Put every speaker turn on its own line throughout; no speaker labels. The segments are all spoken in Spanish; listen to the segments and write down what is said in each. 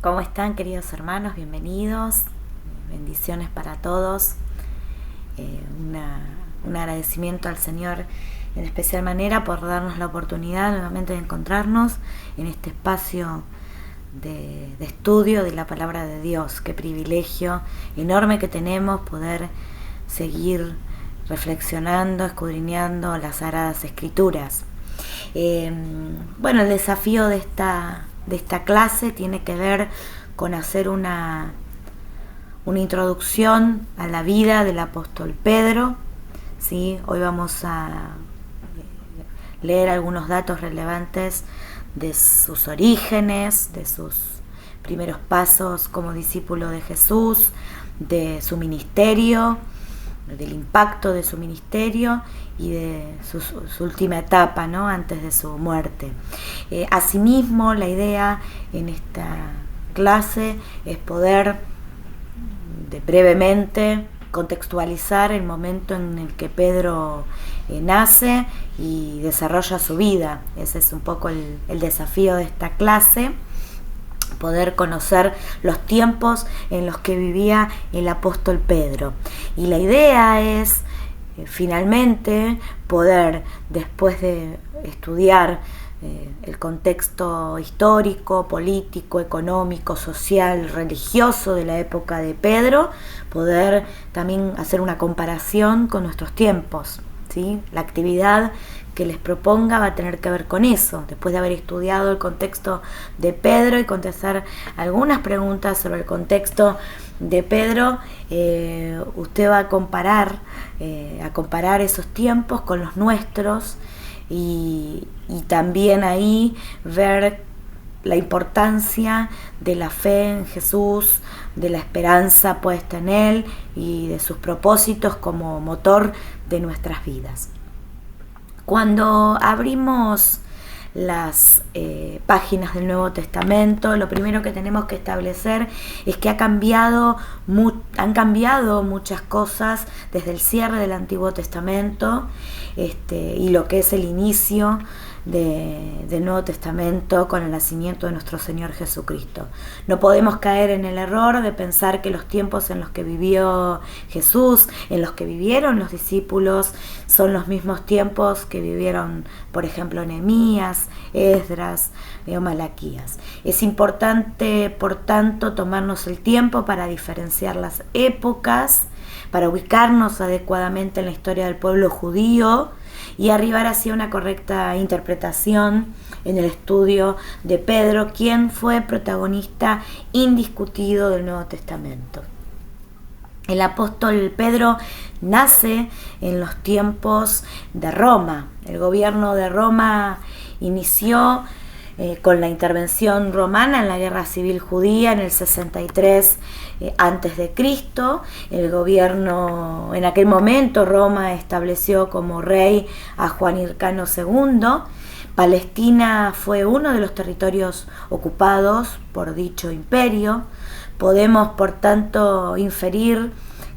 ¿Cómo están, queridos hermanos? Bienvenidos. Bendiciones para todos. Un agradecimiento al Señor en especial manera por darnos la oportunidad nuevamente de encontrarnos en este espacio de estudio de la palabra de Dios. Qué privilegio enorme que tenemos poder seguir reflexionando, escudriñando las Sagradas Escrituras. El desafío de esta clase tiene que ver con hacer una introducción a la vida del apóstol Pedro. ¿Sí? Hoy vamos a leer algunos datos relevantes de sus orígenes, de sus primeros pasos como discípulo de Jesús, de su ministerio, del impacto de su ministerio y de su última etapa, ¿no? Antes de su muerte. Asimismo, la idea en esta clase es poder brevemente contextualizar el momento en el que Pedro nace y desarrolla su vida. Ese es un poco el desafío de esta clase, poder conocer los tiempos en los que vivía el apóstol Pedro. Y la idea es finalmente poder, después de estudiar el contexto histórico, político, económico, social, religioso de la época de Pedro, poder también hacer una comparación con nuestros tiempos, ¿sí? La actividad que les proponga va a tener que ver con eso. Después de haber estudiado el contexto de Pedro y contestar algunas preguntas sobre el contexto de Pedro, usted va a comparar esos tiempos con los nuestros y también ahí ver la importancia de la fe en Jesús, de la esperanza puesta en Él y de sus propósitos como motor de nuestras vidas. Cuando abrimos las páginas del Nuevo Testamento, lo primero que tenemos que establecer es que han cambiado muchas cosas desde el cierre del Antiguo Testamento y lo que es el inicio del Nuevo Testamento con el nacimiento de nuestro Señor Jesucristo. No podemos caer en el error de pensar que los tiempos en los que vivió Jesús, en los que vivieron los discípulos, son los mismos tiempos que vivieron, por ejemplo, Nehemías, Esdras o Malaquías. Es importante, por tanto, tomarnos el tiempo para diferenciar las épocas, para ubicarnos adecuadamente en la historia del pueblo judío y arribar hacia una correcta interpretación en el estudio de Pedro, quien fue protagonista indiscutido del Nuevo Testamento. El apóstol Pedro nace en los tiempos de Roma. El gobierno de Roma inició con la intervención romana en la Guerra Civil Judía en el 63 antes de Cristo. El gobierno, en aquel momento Roma estableció como rey a Juan Hircano II. Palestina fue uno de los territorios ocupados por dicho imperio. Podemos, por tanto, inferir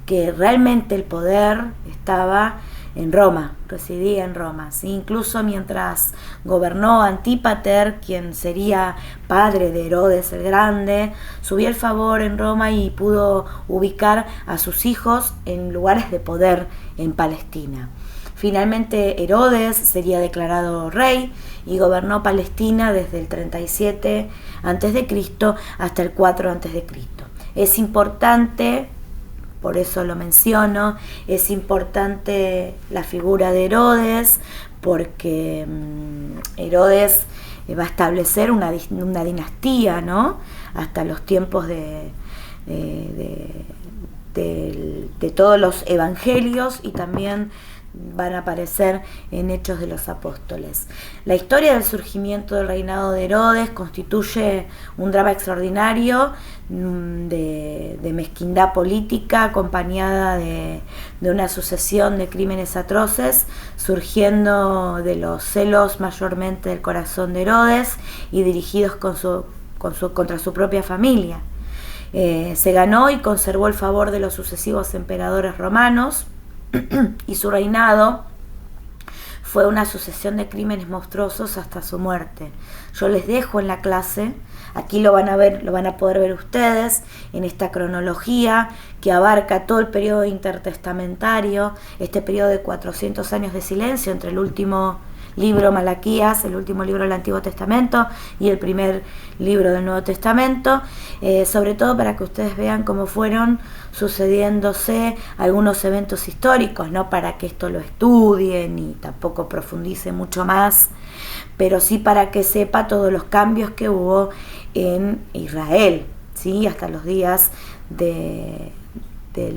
que realmente el poder estaba en Roma, residía en Roma, ¿sí? Incluso mientras gobernó Antípater, quien sería padre de Herodes el Grande, subió el favor en Roma y pudo ubicar a sus hijos en lugares de poder en Palestina. Finalmente Herodes sería declarado rey y gobernó Palestina desde el 37 a.C. hasta el 4 a.C. Es importante, por eso lo menciono, es importante la figura de Herodes, porque Herodes va a establecer una dinastía, ¿no? Hasta los tiempos de todos los evangelios, y también van a aparecer en Hechos de los Apóstoles. La historia del surgimiento del reinado de Herodes constituye un drama extraordinario de mezquindad política acompañada de una sucesión de crímenes atroces, surgiendo de los celos mayormente del corazón de Herodes y dirigidos contra su propia familia. Se ganó y conservó el favor de los sucesivos emperadores romanos, y su reinado fue una sucesión de crímenes monstruosos hasta su muerte. Yo les dejo en la clase Aquí lo van a ver, lo van a poder ver ustedes en esta cronología que abarca todo el periodo intertestamentario, este periodo de 400 años de silencio entre el último libro Malaquías, el último libro del Antiguo Testamento, y el primer libro del Nuevo Testamento, sobre todo para que ustedes vean cómo fueron sucediéndose algunos eventos históricos, no para que esto lo estudien y tampoco profundice mucho más, pero sí para que sepa todos los cambios que hubo en Israel, ¿sí? Hasta los días del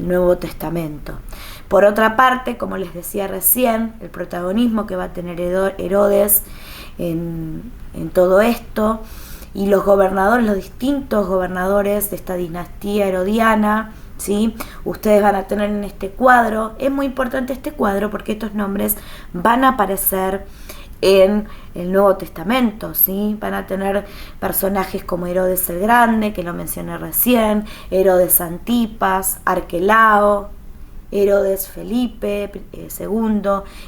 Nuevo Testamento. Por otra parte, como les decía recién, el protagonismo que va a tener Herodes en todo esto, y los gobernadores, los distintos gobernadores de esta dinastía herodiana, ¿sí? Ustedes van a tener en este cuadro, es muy importante este cuadro porque estos nombres van a aparecer en el Nuevo Testamento, ¿sí? Van a tener personajes como Herodes el Grande, que lo mencioné recién, Herodes Antipas, Arquelao, Herodes Felipe II,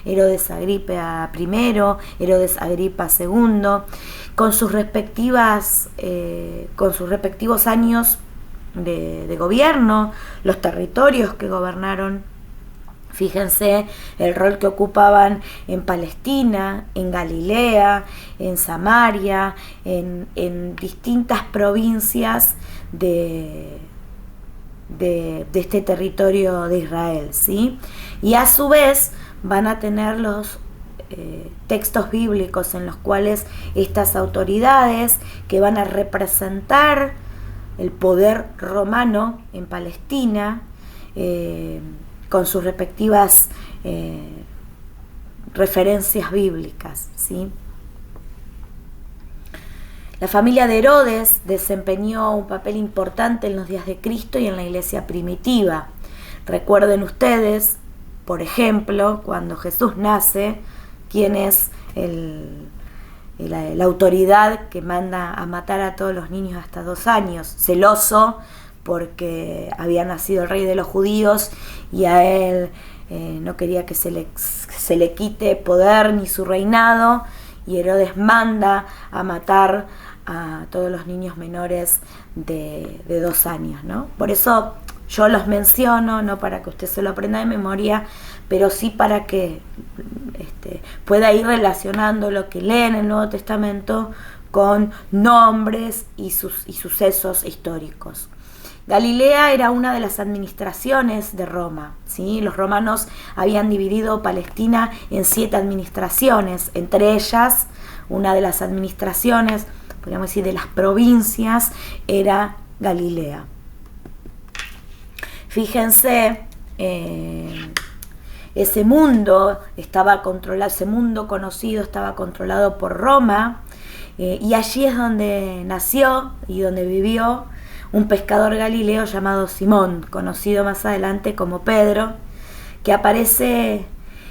Herodes Agripa I, Herodes Agripa II, con sus respectivos años de gobierno, los territorios que gobernaron. Fíjense el rol que ocupaban en Palestina, en Galilea, en Samaria, en distintas provincias de este territorio de Israel, ¿sí? Y a su vez van a tener los textos bíblicos en los cuales estas autoridades que van a representar el poder romano en Palestina, con sus respectivas referencias bíblicas, ¿sí? La familia de Herodes desempeñó un papel importante en los días de Cristo y en la iglesia primitiva. Recuerden ustedes, por ejemplo, cuando Jesús nace, quién es la autoridad que manda a matar a todos los niños hasta 2 años, celoso porque había nacido el rey de los judíos y a él no quería que se le quite poder ni su reinado, y Herodes manda a matar a todos los niños menores de 2 años, ¿no? Por eso yo los menciono, no para que usted se lo aprenda de memoria, pero sí para que pueda ir relacionando lo que lee en el Nuevo Testamento con nombres y sucesos históricos. Galilea era una de las administraciones de Roma, ¿sí? Los romanos habían dividido Palestina en 7 administraciones, entre ellas una de las administraciones, podríamos decir, de las provincias, era Galilea. Fíjense, ese mundo conocido estaba controlado por Roma, y allí es donde nació y donde vivió un pescador galileo llamado Simón, conocido más adelante como Pedro, que aparece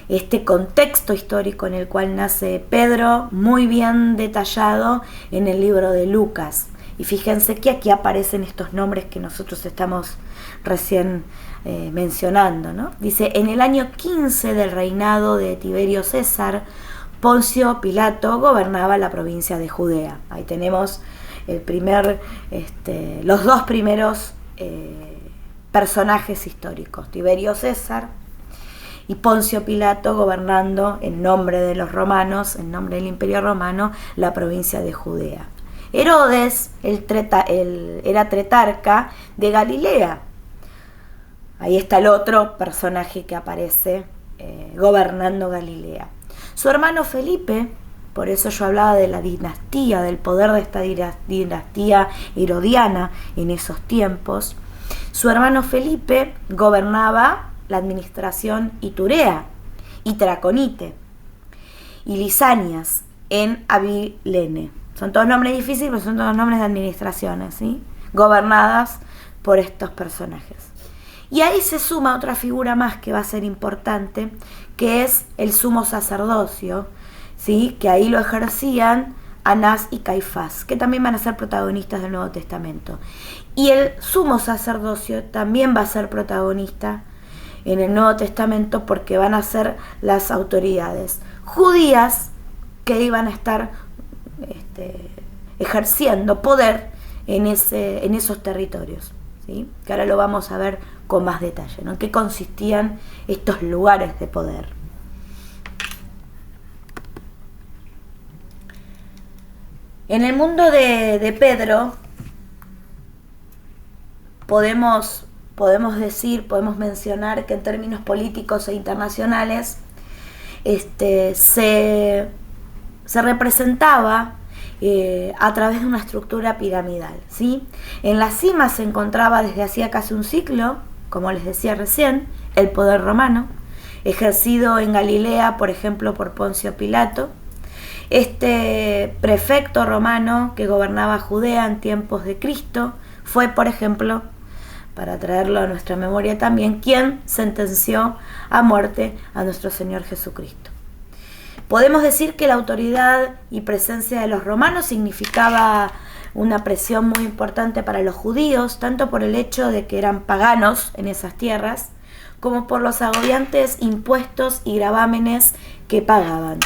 este contexto histórico en el cual nace Pedro, muy bien detallado en el libro de Lucas. Y fíjense que aquí aparecen estos nombres que nosotros estamos recién mencionando, ¿no? Dice, en el año 15 del reinado de Tiberio César, Poncio Pilato gobernaba la provincia de Judea. Ahí tenemos los 2 primeros personajes históricos, Tiberio César y Poncio Pilato, gobernando en nombre de los romanos, en nombre del Imperio Romano, la provincia de Judea. Herodes era tetrarca de Galilea. Ahí está el otro personaje que aparece gobernando Galilea. Su hermano Felipe, por eso yo hablaba de la dinastía, del poder de esta dinastía herodiana en esos tiempos. Su hermano Felipe gobernaba la administración Iturea y Traconite y Lisanias en Abilene. Son todos nombres difíciles, pero son todos nombres de administraciones, ¿sí? Gobernadas por estos personajes. Y ahí se suma otra figura más que va a ser importante, que es el sumo sacerdocio, ¿sí? Que ahí lo ejercían Anás y Caifás, que también van a ser protagonistas del Nuevo Testamento. Y el sumo sacerdocio también va a ser protagonista en el Nuevo Testamento porque van a ser las autoridades judías que iban a estar ejerciendo poder en esos territorios, ¿sí? Que ahora lo vamos a ver con más detalle, ¿no? En qué consistían estos lugares de poder. En el mundo de Pedro podemos mencionar que en términos políticos e internacionales se representaba a través de una estructura piramidal, ¿sí? En la cima se encontraba desde hacía casi un siglo, como les decía recién, el poder romano, ejercido en Galilea, por ejemplo, por Poncio Pilato. Este prefecto romano que gobernaba Judea en tiempos de Cristo fue, por ejemplo, para traerlo a nuestra memoria también, quien sentenció a muerte a nuestro Señor Jesucristo. Podemos decir que la autoridad y presencia de los romanos significaba una presión muy importante para los judíos, tanto por el hecho de que eran paganos en esas tierras, como por los agobiantes impuestos y gravámenes que pagaban.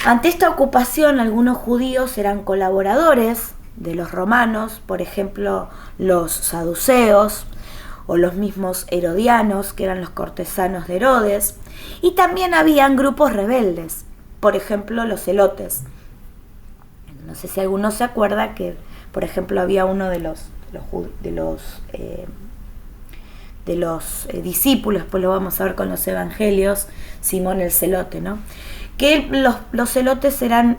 Ante esta ocupación, algunos judíos eran colaboradores de los romanos, por ejemplo, los saduceos o los mismos herodianos, que eran los cortesanos de Herodes, y también habían grupos rebeldes, por ejemplo, los celotes. No sé si alguno se acuerda que, por ejemplo, había uno de los discípulos, pues lo vamos a ver con los evangelios, Simón el celote, ¿no? Que los celotes eran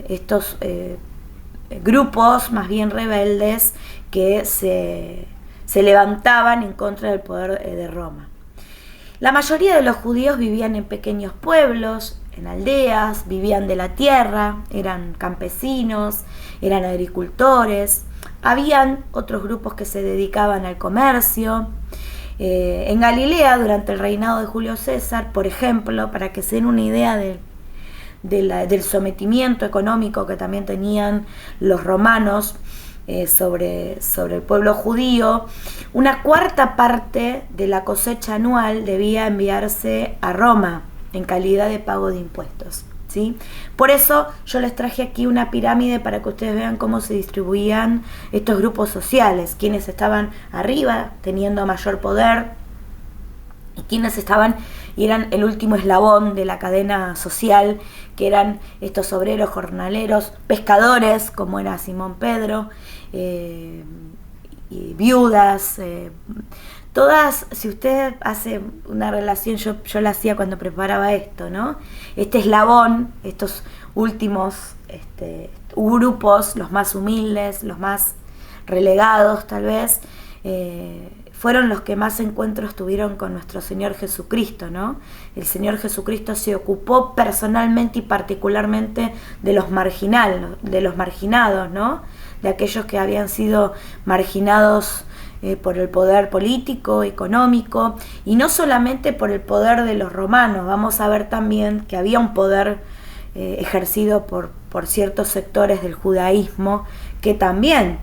estos grupos más bien rebeldes que se levantaban en contra del poder de Roma. La mayoría de los judíos vivían en pequeños pueblos, en aldeas, vivían de la tierra, eran campesinos, eran agricultores. Habían otros grupos que se dedicaban al comercio. En Galilea, durante el reinado de Julio César, por ejemplo, para que se den una idea del sometimiento económico que también tenían los romanos sobre el pueblo judío, una cuarta parte de la cosecha anual debía enviarse a Roma en calidad de pago de impuestos, ¿sí? Por eso yo les traje aquí una pirámide para que ustedes vean cómo se distribuían estos grupos sociales, quienes estaban arriba teniendo mayor poder y quienes eran el último eslabón de la cadena social, que eran estos obreros, jornaleros, pescadores, como era Simón Pedro, y viudas, todas. Si usted hace una relación, yo la hacía cuando preparaba esto, ¿no? Este eslabón, estos últimos grupos, los más humildes, los más relegados tal vez, fueron los que más encuentros tuvieron con nuestro Señor Jesucristo, ¿no? El Señor Jesucristo se ocupó personalmente y particularmente de los marginados, ¿no? De aquellos que habían sido marginados por el poder político, económico, y no solamente por el poder de los romanos. Vamos a ver también que había un poder ejercido por ciertos sectores del judaísmo que también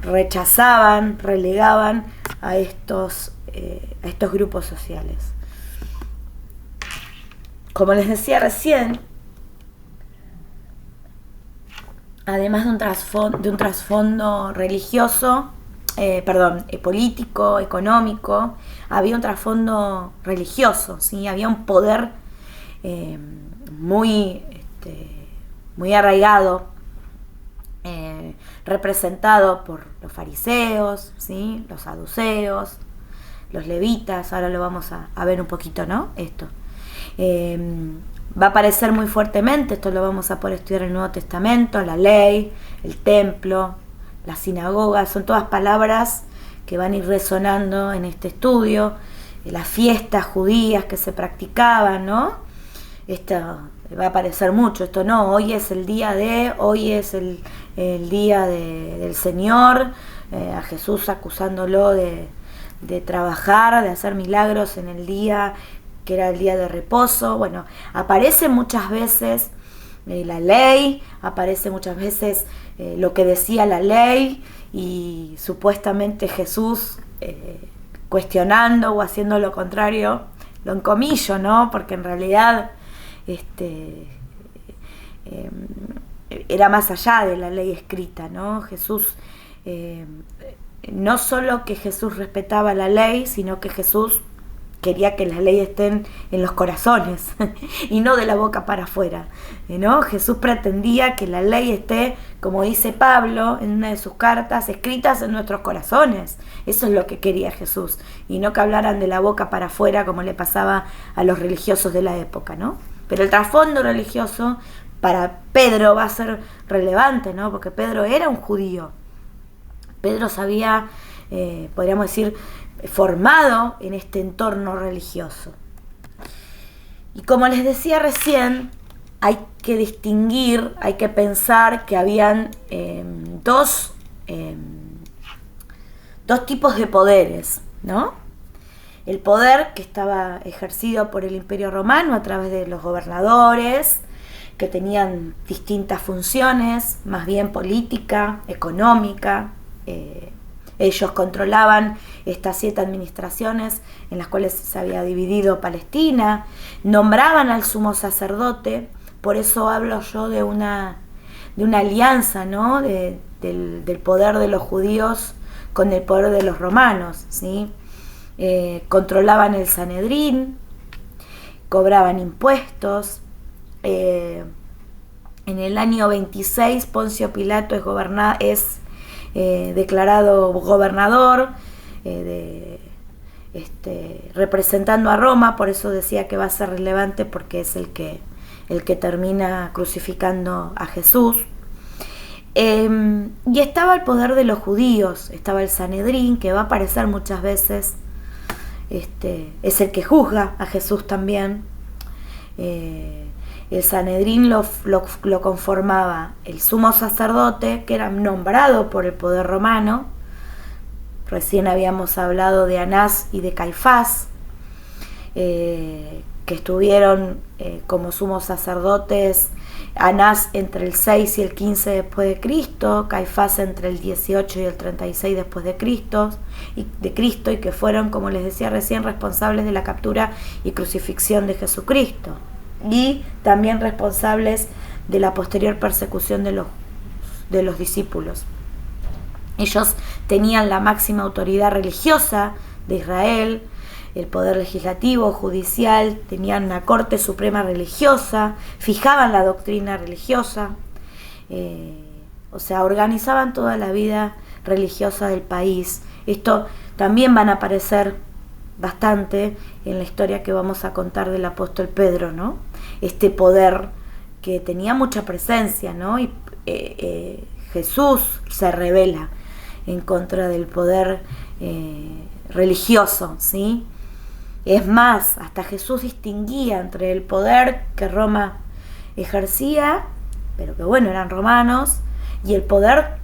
rechazaban, relegaban a estos grupos sociales. Como les decía recién, además de un trasfondo religioso, político, económico, había un trasfondo religioso, ¿sí? Había un poder muy arraigado, representado por los fariseos, ¿sí? Los saduceos, los levitas. Ahora lo vamos a ver un poquito, ¿no? Esto va a aparecer muy fuertemente, esto lo vamos a poder estudiar en el Nuevo Testamento, la ley, el templo, la sinagoga, son todas palabras que van a ir resonando en este estudio, las fiestas judías que se practicaban, ¿no? Esto va a aparecer mucho, esto no, hoy es el día el día del Señor, a Jesús acusándolo de trabajar, de hacer milagros en el día que era el día de reposo. Bueno, aparece muchas veces la ley, aparece muchas veces lo que decía la ley y supuestamente Jesús cuestionando o haciendo lo contrario, lo encomillo, ¿no? Porque en realidad era más allá de la ley escrita, ¿no? Jesús, no solo que Jesús respetaba la ley, sino que Jesús quería que las leyes estén en los corazones y no de la boca para afuera, ¿no? Jesús pretendía que la ley esté, como dice Pablo en una de sus cartas, escritas en nuestros corazones. Eso es lo que quería Jesús, y no que hablaran de la boca para afuera como le pasaba a los religiosos de la época, ¿no? Pero el trasfondo religioso para Pedro va a ser relevante, ¿no? Porque Pedro era un judío. Pedro se había, podríamos decir, formado en este entorno religioso. Y como les decía recién, hay que distinguir, hay que pensar que habían dos tipos de poderes, ¿no? El poder que estaba ejercido por el Imperio Romano a través de los gobernadores, que tenían distintas funciones, más bien política, económica. Ellos controlaban estas 7 administraciones en las cuales se había dividido Palestina, nombraban al sumo sacerdote, por eso hablo yo de una alianza, ¿no? del poder de los judíos con el poder de los romanos, ¿sí? Controlaban el Sanedrín, cobraban impuestos. En el año 26 Poncio Pilato es declarado gobernador, representando a Roma, por eso decía que va a ser relevante, porque es el que termina crucificando a Jesús. Y estaba el poder de los judíos, estaba el Sanedrín, que va a aparecer muchas veces, es el que juzga a Jesús también. El Sanedrín lo conformaba el sumo sacerdote, que era nombrado por el poder romano. Recién habíamos hablado de Anás y de Caifás, que estuvieron como sumos sacerdotes, Anás entre el 6 y el 15 después de Cristo, Caifás entre el 18 y el 36 después de Cristo, y que fueron, como les decía recién, responsables de la captura y crucifixión de Jesucristo, y también responsables de la posterior persecución de los discípulos. Ellos tenían la máxima autoridad religiosa de Israel, el poder legislativo, judicial, tenían una corte suprema religiosa, fijaban la doctrina religiosa, organizaban toda la vida religiosa del país. Esto también van a aparecer bastante en la historia que vamos a contar del apóstol Pedro, ¿no? Este poder que tenía mucha presencia, ¿no? Y Jesús se rebela en contra del poder religioso, ¿sí? Es más, hasta Jesús distinguía entre el poder que Roma ejercía, pero que bueno, eran romanos, y el poder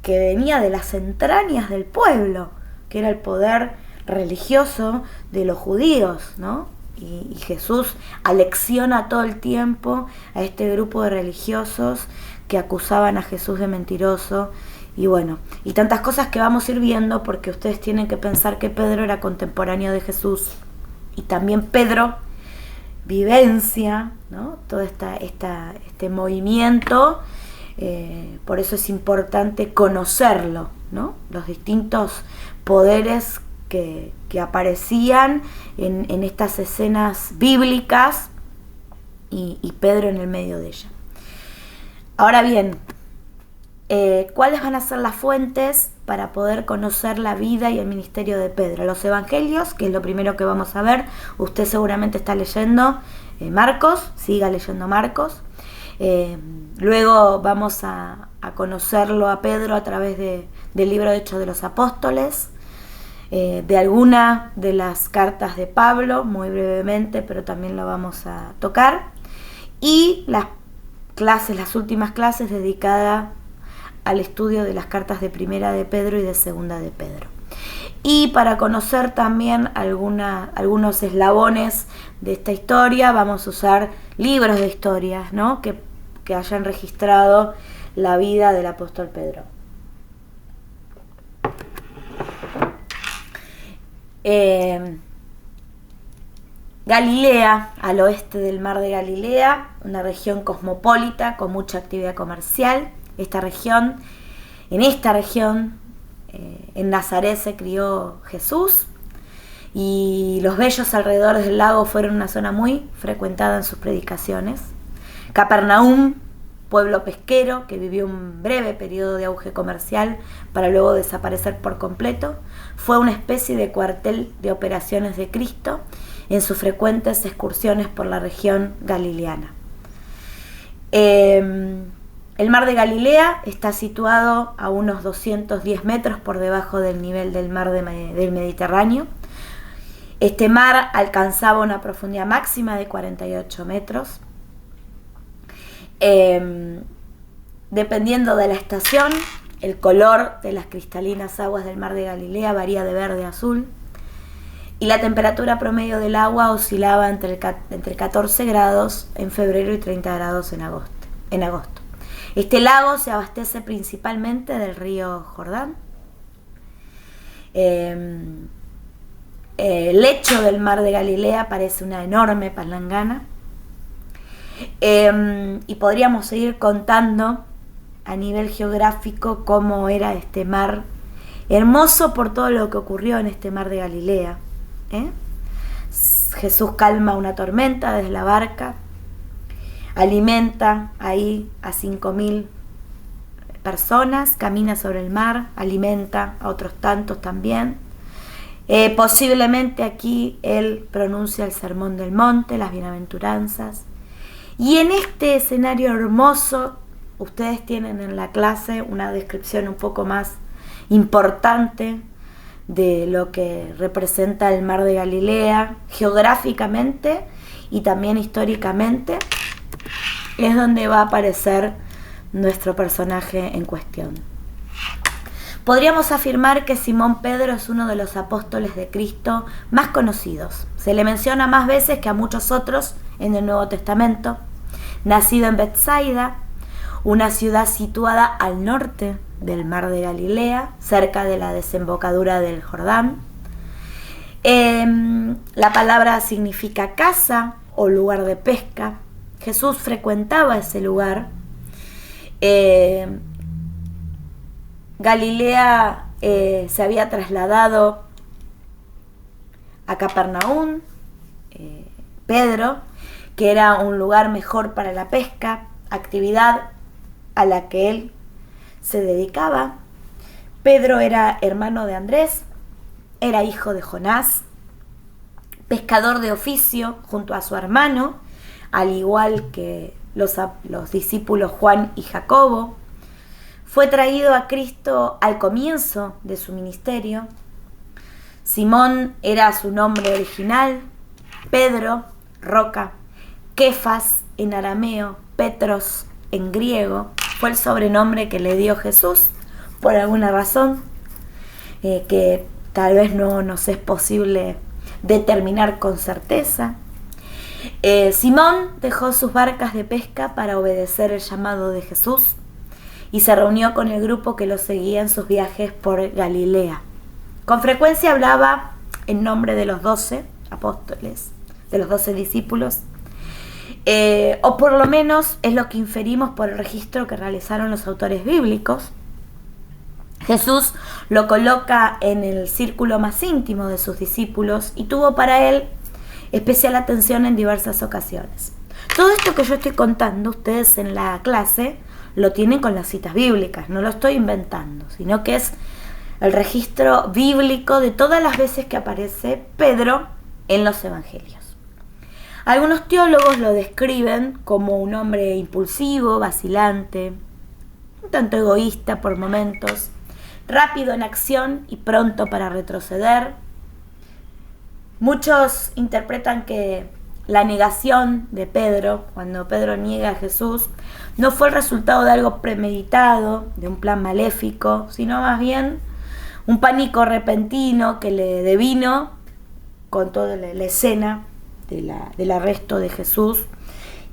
que venía de las entrañas del pueblo, que era el poder religioso de los judíos, ¿no? Y Jesús alecciona todo el tiempo a este grupo de religiosos que acusaban a Jesús de mentiroso, y bueno, y tantas cosas que vamos a ir viendo, porque ustedes tienen que pensar que Pedro era contemporáneo de Jesús, y también Pedro vivencia, ¿no? Todo este movimiento, por eso es importante conocerlo, ¿no? Los distintos poderes que aparecían en estas escenas bíblicas, y Pedro en el medio de ella. Ahora bien, ¿cuáles van a ser las fuentes para poder conocer la vida y el ministerio de Pedro? Los evangelios, que es lo primero que vamos a ver. Usted seguramente está leyendo Marcos, siga leyendo Marcos. Luego vamos a conocerlo a Pedro a través del libro de Hechos de los Apóstoles, de alguna de las cartas de Pablo, muy brevemente, pero también lo vamos a tocar, y las últimas clases dedicadas al estudio de las cartas de Primera de Pedro y de Segunda de Pedro. Y para conocer también algunos eslabones de esta historia, vamos a usar libros de historias, ¿no? que hayan registrado la vida del apóstol Pedro. Galilea, al oeste del mar de Galilea, una región cosmopolita con mucha actividad comercial. En esta región, en Nazaret se crió Jesús, y los bellos alrededores del lago fueron una zona muy frecuentada en sus predicaciones. Capernaum, pueblo pesquero que vivió un breve periodo de auge comercial para luego desaparecer por completo, fue una especie de cuartel de operaciones de Cristo en sus frecuentes excursiones por la región galileana. El mar de Galilea está situado a unos 210 metros por debajo del nivel del mar del Mediterráneo. Este mar alcanzaba una profundidad máxima de 48 metros. Dependiendo de la estación, el color de las cristalinas aguas del mar de Galilea varía de verde a azul, y la temperatura promedio del agua oscilaba entre 14 grados en febrero y 30 grados en agosto. Este lago se abastece principalmente del río Jordán. El lecho del mar de Galilea parece una enorme palangana. Y podríamos seguir contando a nivel geográfico cómo era este mar, hermoso por todo lo que ocurrió en este mar de Galilea. Jesús calma una tormenta desde la barca, alimenta ahí a 5.000 personas, camina sobre el mar, alimenta a otros tantos también. Posiblemente aquí él pronuncia el sermón del monte, las bienaventuranzas. Y en este escenario hermoso, ustedes tienen en la clase una descripción un poco más importante de lo que representa el mar de Galilea, geográficamente y también históricamente. Es donde va a aparecer nuestro personaje en cuestión. Podríamos afirmar que Simón Pedro es uno de los apóstoles de Cristo más conocidos. Se le menciona más veces que a muchos otros en el Nuevo Testamento. Nacido en Betsaida, una ciudad situada al norte del mar de Galilea, cerca de la desembocadura del Jordán. La palabra significa casa o lugar de pesca. Jesús frecuentaba ese lugar. Galilea se había trasladado a Capernaum. Pedro, que era un lugar mejor para la pesca, actividad a la que él se dedicaba. Pedro era hermano de Andrés, era hijo de Jonás, pescador de oficio junto a su hermano, al igual que los discípulos Juan y Jacobo. Fue traído a Cristo al comienzo de su ministerio. Simón era su nombre original, Pedro, roca, Kefas en arameo, Petros en griego, fue el sobrenombre que le dio Jesús por alguna razón que tal vez no nos es posible determinar con certeza. Simón dejó sus barcas de pesca para obedecer el llamado de Jesús y se reunió con el grupo que lo seguía en sus viajes por Galilea. Con frecuencia hablaba en nombre de los 12 apóstoles, de los 12 discípulos, o por lo menos es lo que inferimos por el registro que realizaron los autores bíblicos. Jesús lo coloca en el círculo más íntimo de sus discípulos y tuvo para él especial atención en diversas ocasiones. Todo esto que yo estoy contando, ustedes en la clase lo tienen con las citas bíblicas, no lo estoy inventando, sino que es el registro bíblico de todas las veces que aparece Pedro en los evangelios. Algunos teólogos lo describen como un hombre impulsivo, vacilante, un tanto egoísta por momentos, rápido en acción y pronto para retroceder. Muchos interpretan que la negación de Pedro, cuando Pedro niega a Jesús, no fue el resultado de algo premeditado, de un plan maléfico, sino más bien un pánico repentino que le devino con toda la escena del arresto de Jesús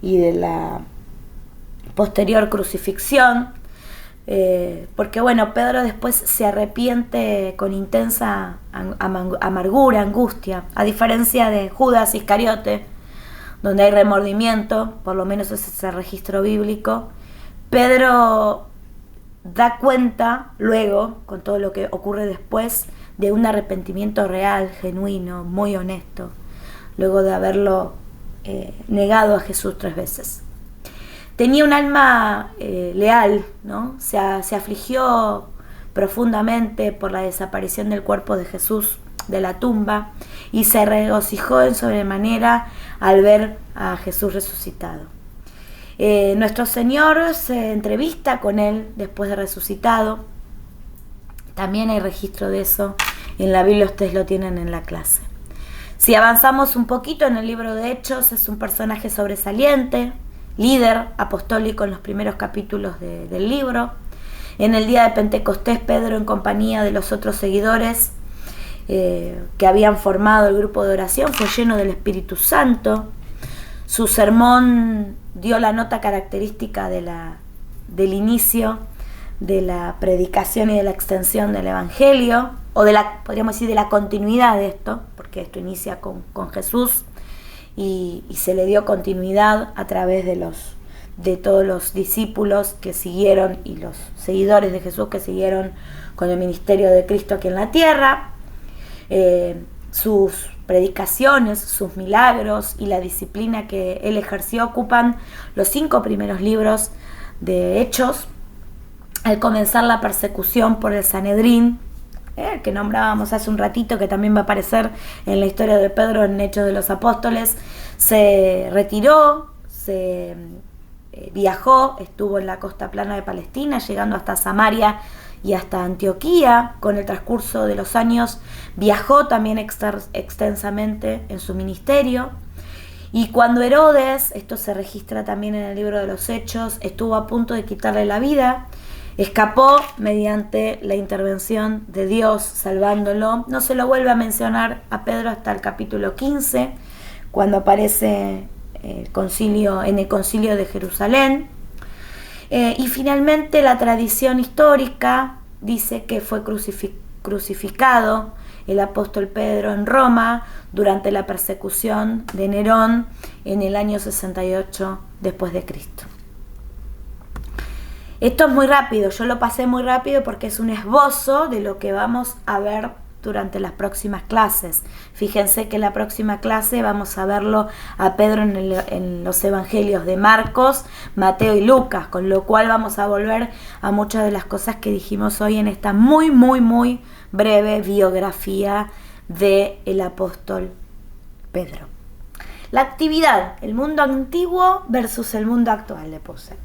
y de la posterior crucifixión. porque bueno, Pedro después se arrepiente con intensa amargura, angustia, a diferencia de Judas Iscariote, donde hay remordimiento, por lo menos ese es el registro bíblico. Pedro da cuenta luego, con todo lo que ocurre después, de un arrepentimiento real, genuino, muy honesto, luego de haberlo negado a Jesús 3 veces. Tenía un alma leal, ¿no? Se afligió profundamente por la desaparición del cuerpo de Jesús de la tumba y se regocijó en sobremanera al ver a Jesús resucitado. Nuestro Señor se entrevista con él después de resucitado. También hay registro de eso en la Biblia, ustedes lo tienen en la clase. Si avanzamos un poquito en el libro de Hechos, es un personaje sobresaliente, líder apostólico en los primeros capítulos del libro. En el día de Pentecostés, Pedro, en compañía de los otros seguidores que habían formado el grupo de oración, fue lleno del Espíritu Santo. Su sermón dio la nota característica del inicio de la predicación y de la extensión del Evangelio, o podríamos decir, de la continuidad de esto, porque esto inicia con Jesús y se le dio continuidad a través de todos los discípulos que siguieron y los seguidores de Jesús que siguieron con el ministerio de Cristo aquí en la tierra. Sus predicaciones, sus milagros y la disciplina que él ejerció ocupan los 5 primeros libros de Hechos. Al comenzar la persecución por el Sanedrín, que nombrábamos hace un ratito, que también va a aparecer en la historia de Pedro en Hechos de los Apóstoles, se retiró, viajó, estuvo en la costa plana de Palestina, llegando hasta Samaria y hasta Antioquía. Con el transcurso de los años viajó también extensamente en su ministerio. Y cuando Herodes, esto se registra también en el libro de los Hechos, estuvo a punto de quitarle la vida, escapó mediante la intervención de Dios, salvándolo. No se lo vuelve a mencionar a Pedro hasta el capítulo 15, cuando aparece en el concilio de Jerusalén. Y finalmente la tradición histórica dice que fue crucificado el apóstol Pedro en Roma durante la persecución de Nerón en el año 68 después de Cristo. Esto es muy rápido, yo lo pasé muy rápido porque es un esbozo de lo que vamos a ver durante las próximas clases. Fíjense que en la próxima clase vamos a verlo a Pedro en los evangelios de Marcos, Mateo y Lucas, con lo cual vamos a volver a muchas de las cosas que dijimos hoy en esta muy, muy, muy breve biografía del apóstol Pedro. La actividad, el mundo antiguo versus el mundo actual, le puse.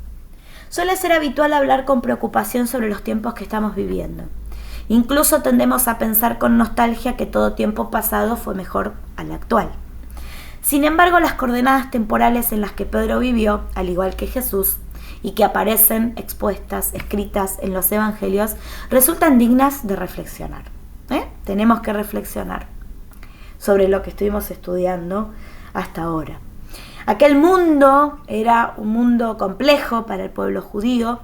Suele ser habitual hablar con preocupación sobre los tiempos que estamos viviendo. Incluso tendemos a pensar con nostalgia que todo tiempo pasado fue mejor al actual. Sin embargo, las coordenadas temporales en las que Pedro vivió, al igual que Jesús, y que aparecen expuestas, escritas en los evangelios, resultan dignas de reflexionar. Tenemos que reflexionar sobre lo que estuvimos estudiando hasta ahora. Aquel mundo era un mundo complejo para el pueblo judío.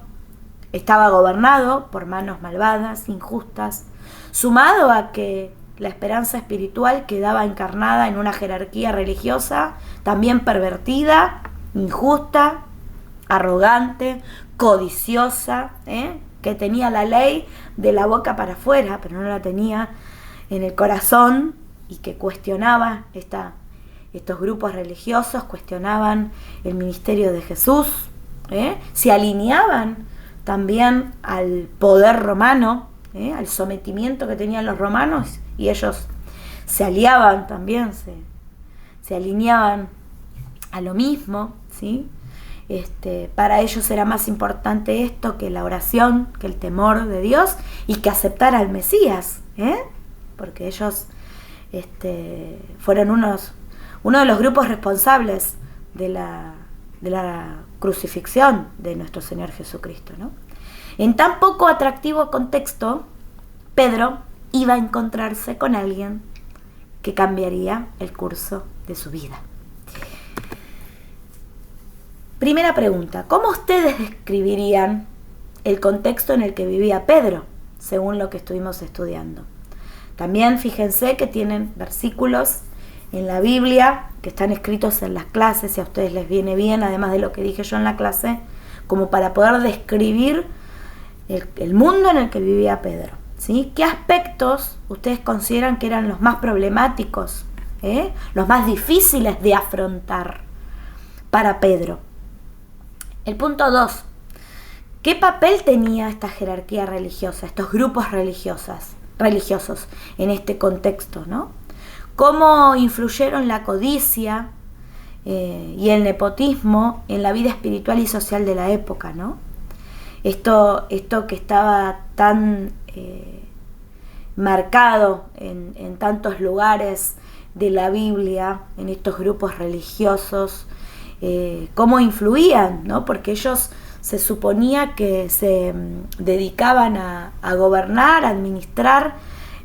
Estaba gobernado por manos malvadas, injustas, sumado a que la esperanza espiritual quedaba encarnada en una jerarquía religiosa también pervertida, injusta, arrogante, codiciosa, que tenía la ley de la boca para afuera, pero no la tenía en el corazón, y que cuestionaba estos grupos religiosos, cuestionaban el ministerio de Jesús, se alineaban también al poder romano, al sometimiento que tenían los romanos, y ellos se aliaban también, se alineaban a lo mismo, ¿sí? Para ellos era más importante esto que la oración, que el temor de Dios, y que aceptar al Mesías, porque ellos fueron uno de los grupos responsables de la crucifixión de nuestro Señor Jesucristo, ¿no? En tan poco atractivo contexto, Pedro iba a encontrarse con alguien que cambiaría el curso de su vida. Primera pregunta: ¿cómo ustedes describirían el contexto en el que vivía Pedro, según lo que estuvimos estudiando. También fíjense que tienen versículos en la Biblia que están escritos en las clases, si a ustedes les viene bien, además de lo que dije yo en la clase, como para poder describir el mundo en el que vivía Pedro, ¿sí? ¿Qué aspectos ustedes consideran que eran los más problemáticos, los más difíciles de afrontar para Pedro? El punto 2. ¿Qué papel tenía esta jerarquía religiosa, estos grupos religiosos en este contexto, ¿no? ¿Cómo influyeron la codicia y el nepotismo en la vida espiritual y social de la época, ¿no? Esto que estaba tan marcado en tantos lugares de la Biblia, en estos grupos religiosos, cómo influían, ¿no? Porque ellos se suponía que se dedicaban a gobernar, a administrar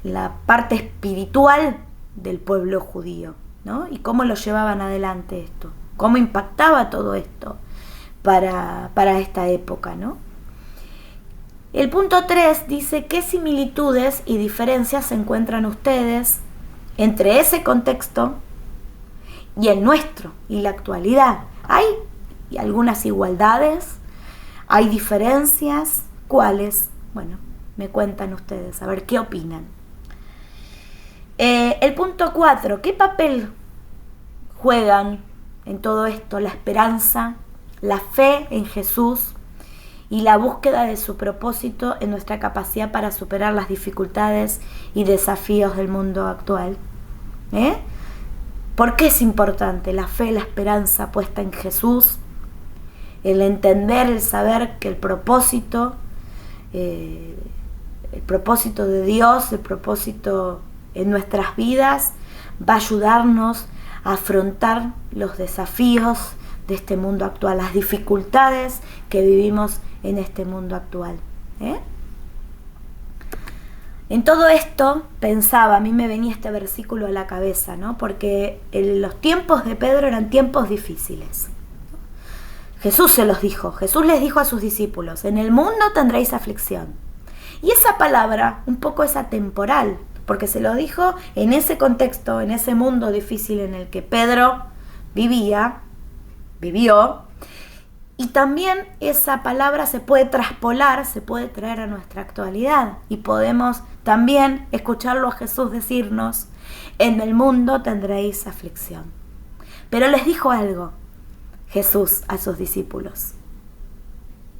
la parte espiritual del pueblo judío, ¿no? Y cómo lo llevaban adelante esto, cómo impactaba todo esto para esta época, ¿no? El punto 3 dice: ¿qué similitudes y diferencias se encuentran ustedes entre ese contexto y el nuestro y la actualidad? ¿Hay algunas igualdades? ¿Hay diferencias? ¿Cuáles? Bueno, me cuentan ustedes, a ver qué opinan. El punto 4, ¿qué papel juegan en todo esto la esperanza, la fe en Jesús y la búsqueda de su propósito en nuestra capacidad para superar las dificultades y desafíos del mundo actual? ¿Por qué es importante la fe, la esperanza puesta en Jesús? El entender, el saber que el propósito de Dios, el propósito en nuestras vidas va a ayudarnos a afrontar los desafíos de este mundo actual, las dificultades que vivimos en este mundo actual. En todo esto pensaba, a mí me venía este versículo a la cabeza, ¿no? Porque los tiempos de Pedro eran tiempos difíciles. Jesús se los dijo, Jesús les dijo a sus discípulos: en el mundo tendréis aflicción. Y esa palabra un poco es atemporal, porque se lo dijo en ese contexto, en ese mundo difícil en el que Pedro vivió, y también esa palabra se puede traspolar, se puede traer a nuestra actualidad, y podemos también escucharlo a Jesús decirnos: en el mundo tendréis aflicción. Pero les dijo algo Jesús a sus discípulos: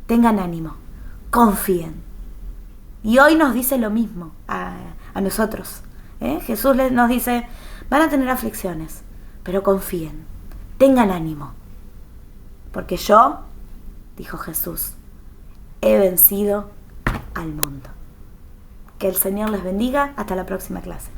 tengan ánimo, confíen. Y hoy nos dice lo mismo a nosotros. Jesús nos dice: van a tener aflicciones, pero confíen, tengan ánimo. Porque yo, dijo Jesús, he vencido al mundo. Que el Señor les bendiga. Hasta la próxima clase.